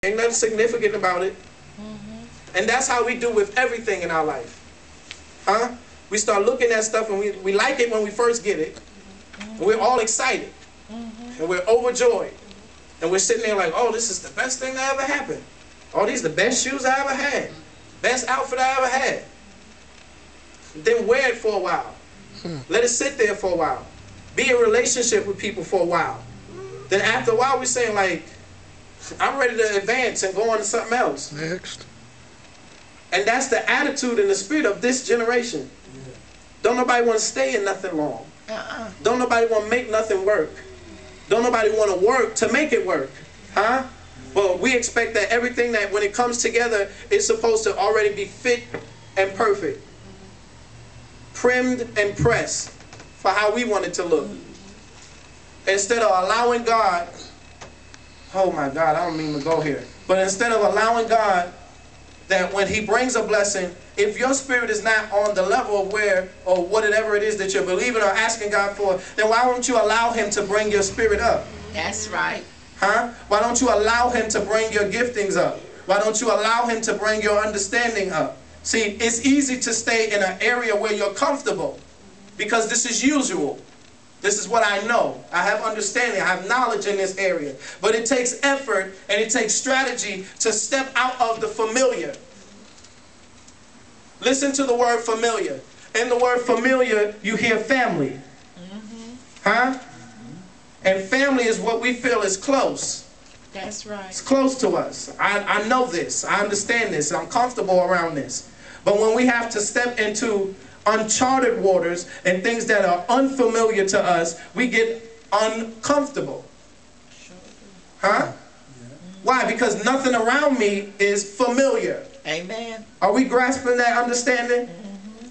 Ain't nothing significant about it. And that's how we do with everything in our life. Huh? We start looking at stuff and we like it when we first get it. And we're all excited. And we're overjoyed. And we're sitting there like, oh, this is the best thing that ever happened. Oh, these are the best shoes I ever had. Best outfit I ever had. Then wear it for a while. Let it sit there for a while. Be in relationship with people for a while. Then after a while we're saying like, I'm ready to advance and go on to something else. Next. And that's the attitude and the spirit of this generation. Don't nobody want to stay in nothing long. Don't nobody want to make nothing work. Don't nobody want to work to make it work. Huh? Well, we expect that everything that when it comes together is supposed to already be fit and perfect. Primmed and pressed for how we want it to look. Instead of allowing God, oh my God, I don't mean to go here. But instead of allowing God that when He brings a blessing, if your spirit is not on the level of where or whatever it is that you're believing or asking God for, then why don't you allow Him to bring your spirit up? That's right. Huh? Why don't you allow Him to bring your giftings up? Why don't you allow Him to bring your understanding up? See, it's easy to stay in an area where you're comfortable because this is usual. This is what I know. I have understanding. I have knowledge in this area. But it takes effort and it takes strategy to step out of the familiar. Listen to the word familiar. In the word familiar, you hear family. Huh? And family is what we feel is close. That's right. It's close to us. I know this. I understand this. I'm comfortable around this. But when we have to step into uncharted waters and things that are unfamiliar to us, we get uncomfortable. Huh? Why? Because nothing around me is familiar. Amen. Are we grasping that understanding?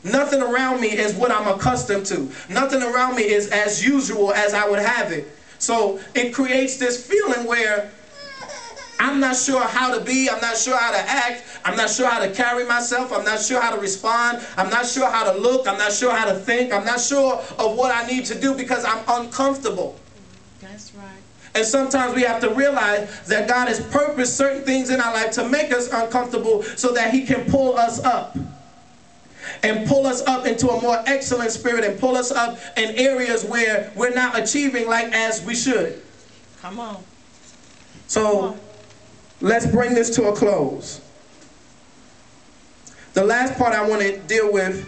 Nothing around me is what I'm accustomed to. Nothing around me is as usual as I would have it. So it creates this feeling where I'm not sure how to be, I'm not sure how to act, I'm not sure how to carry myself, I'm not sure how to respond, I'm not sure how to look, I'm not sure how to think, I'm not sure of what I need to do because I'm uncomfortable. That's right. And sometimes we have to realize that God has purposed certain things in our life to make us uncomfortable so that He can pull us up. And pull us up into a more excellent spirit and pull us up in areas where we're not achieving like as we should. Come on. So let's bring this to a close. The last part I want to deal with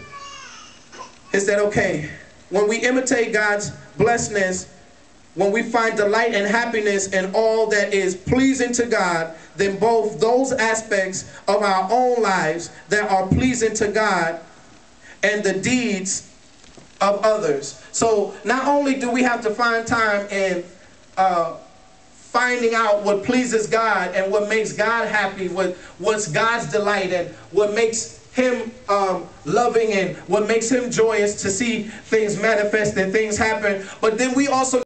is that, okay, when we imitate God's blessedness, when we find delight and happiness in all that is pleasing to God, then both those aspects of our own lives that are pleasing to God and the deeds of others. So not only do we have to find time in finding out what pleases God and what makes God happy, what's God's delight and what makes Him loving and what makes Him joyous to see things manifest and things happen, but then we also